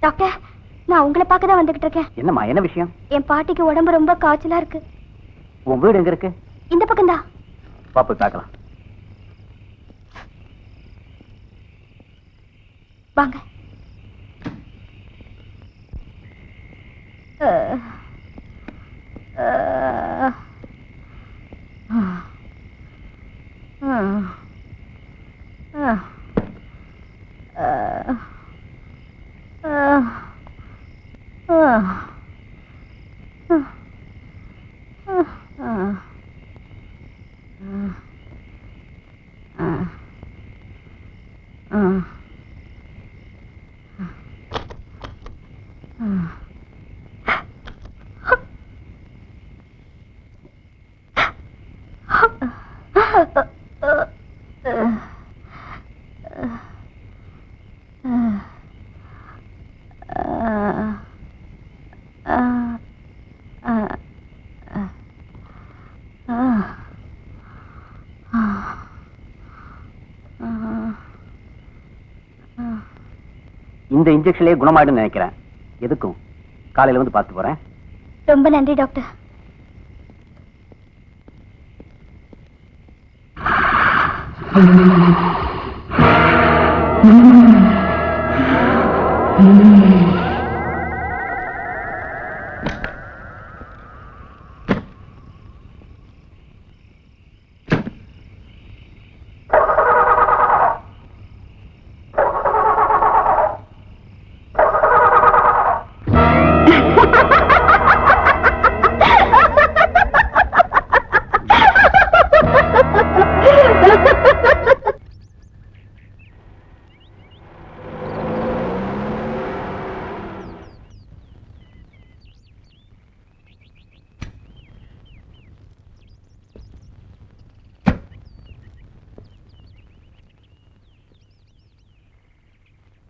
Doctor, நான் உங்களை பார்க்க தான் வந்துகிட்டு இருக்கேன். என்னம்மா, என்ன விஷயம்? என் பாட்டிக்கு உடம்பு ரொம்ப காய்ச்சலா இருக்கு. உன் வீடு எங்க இருக்கு? இந்த பக்கம் தான். பாப்பு பார்க்கலாம். வாங்க. இந்த இன்ஜெக்ஷன்லயே குணமாயிடும் நினைக்கிறேன். எதுக்கும் காலையில வந்து பார்த்து போறேன். ரொம்ப நன்றி doctor.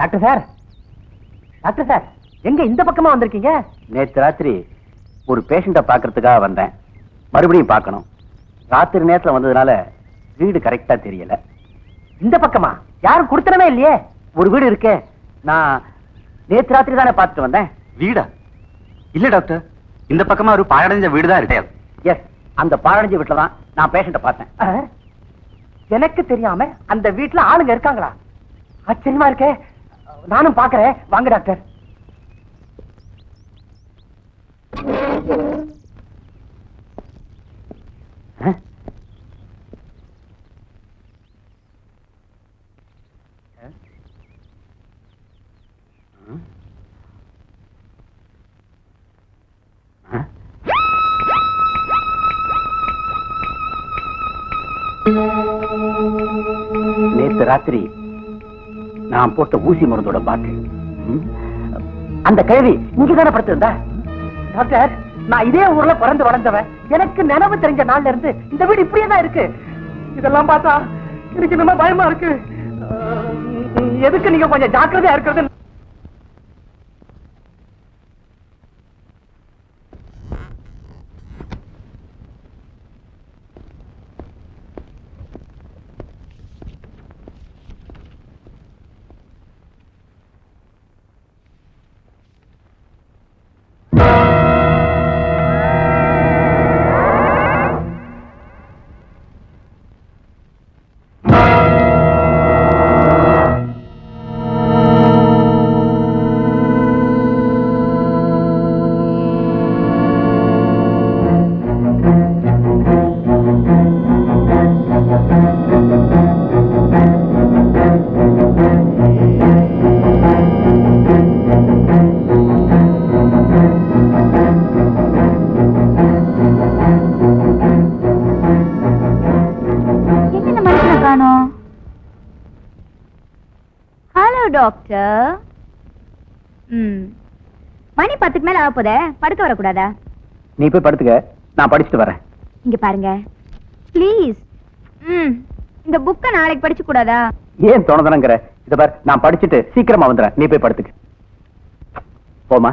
Doctor sir, doctor sir, எங்க இந்த பக்கமா வந்திருக்கீங்க? நேற்று ராத்திரி ஒரு பேஷண்ட பாக்குறதுக்காக வந்தேன். மறுபடியும் பார்க்கணும். ராத்திரி நேரத்துல வந்ததுனால வீடு கரெக்டா தெரியல. இந்த பக்கமா யாரும் கொடுத்தனமே இல்லையே. ஒரு வீடு இருக்கே, நான் நேற்று ராத்திரி தானே பார்த்துட்டு வந்தேன். வீடா? இல்ல டாக்டர், இந்த பக்கமா ஒரு பாழடைஞ்ச வீடு தான் இருக்கு. எஸ், அந்த பாழடைஞ்ச வீட்டுல தான் நான் பேஷண்ட பார்த்தேன். எனக்கு தெரியாம அந்த வீட்டுல ஆளுங்க இருக்காங்களா? ஆச்சரியமா இருக்கே. நானும் பாக்குறேன். வாங்க டாக்டர். நேற்று ராத்திரி நான் போட்ட ஊசி மருந்தோட பாட்டு அந்த கேள்வி இங்கதானே படுத்திருந்தா? டாக்டர், நான் இதே ஊர்ல பிறந்து வளர்ந்தவன். எனக்கு நினைவு தெரிஞ்ச நாள்ல இருந்து இந்த வீடு இப்படியே தான் இருக்கு. இதெல்லாம் பார்த்தா எனக்கு ரொம்ப பயமா இருக்கு. எதுக்கு நீங்க கொஞ்சம் ஜாக்கிரதையா இருக்கிறது. டாக்டர், மணி 10க்கு மேல ஆக போதே, படுக்க வரக்கூடாதா? நீ போய் படுத்துக்க, நான் படிச்சுட்டு வரேன். இங்க பாருங்க ப்ளீஸ். இந்த புக்க நாளைக்கு படிச்சு கூடாதா? ஏன் தோணுதனங்கிற? இத பார், நான் படிச்சுட்டு சீக்கிரமா வந்துறேன். நீ போய் படுத்துக்க. போமா.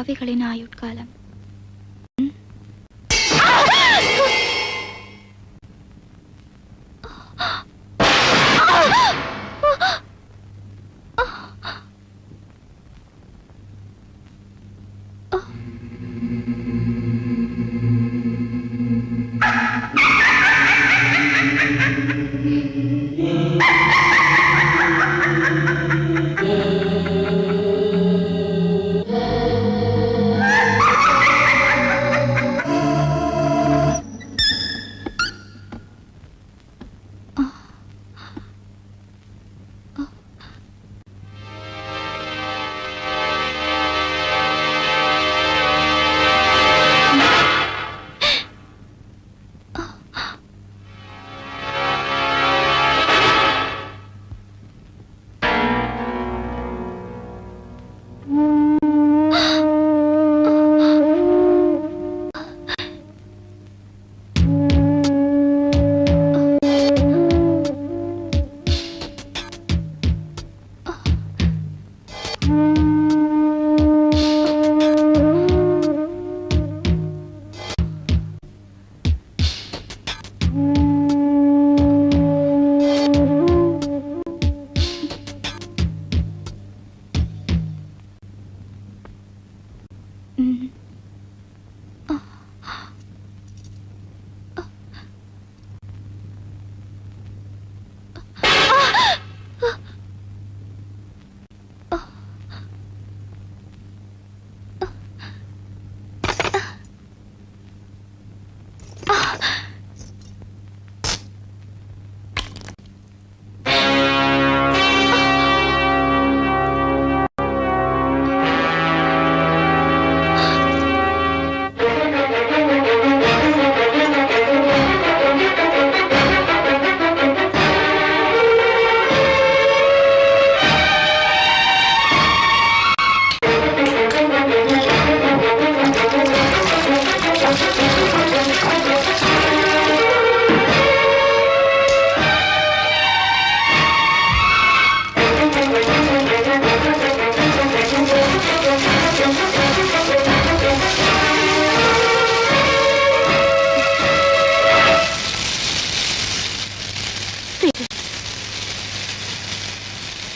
ஆவிகளின் ஆயுட்காலம்.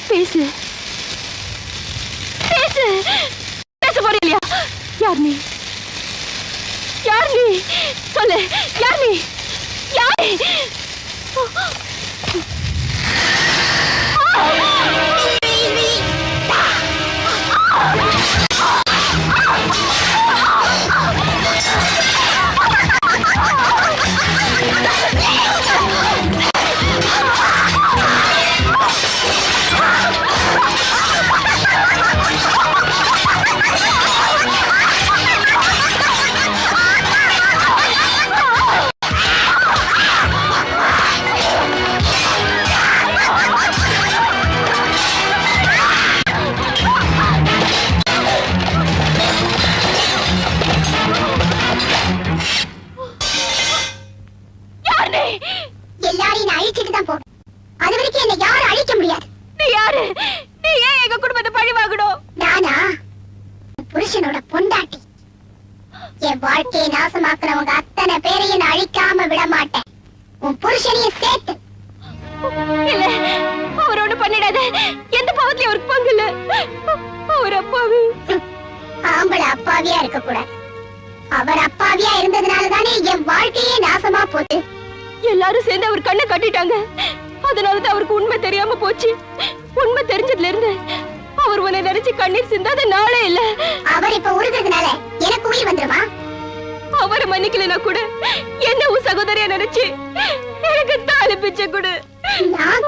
பேசு பேசு பேச போறியா? யார் நீ? யார் நீ? சொல்லு, யார் நீ? யார்? எல்லாரையும் நான் அழிச்சிட்டு தான் போவேன். அது வரைக்கும் என்ன யாரும் அழிக்க முடியாது. நீ யாரு? நீ ஏன் எங்க குடும்பத்தை பழி வாங்கணும்? நானா புருஷனோட பொண்டாட்டி. என் வாழ்க்கையை நாசமாக்குறவங்க அத்தனை பேரையும் நான் அழிக்காம விட மாட்டேன். உன் புருஷனையும் சேர்த்து. இல்ல, அவர் ஒண்ணு பண்ணிடாத. எந்த பாவத்திலயும் அவருக்கு பங்கு இல்ல. அவர் அப்பாவி. ஆம்பளை அப்பாவியா இருக்க கூடாது. அவர் அப்பாவியா இருந்ததுனால தானே என் வாழ்க்கையே நாசமா போச்சு. எல்லாரும் சேர்ந்து அவர் கண்ணை கட்டிட்டாங்க. அதனாலதான் அவருக்கு உண்மை தெரியாம போச்சு. உண்மை தெரிஞ்சதுல இருந்து அவர் உன்னை நினைச்சு கண்ணீர் சிந்தாத நாளே இல்ல. அவர் இப்ப உருகிறதுனால எனக்கு உயிர் வந்துருமா? அவரை மன்னிக்கலனா கூட என்ன உன் சகோதரியா நினைச்சு எனக்கு தாலி பிச்சை கொடு. நான்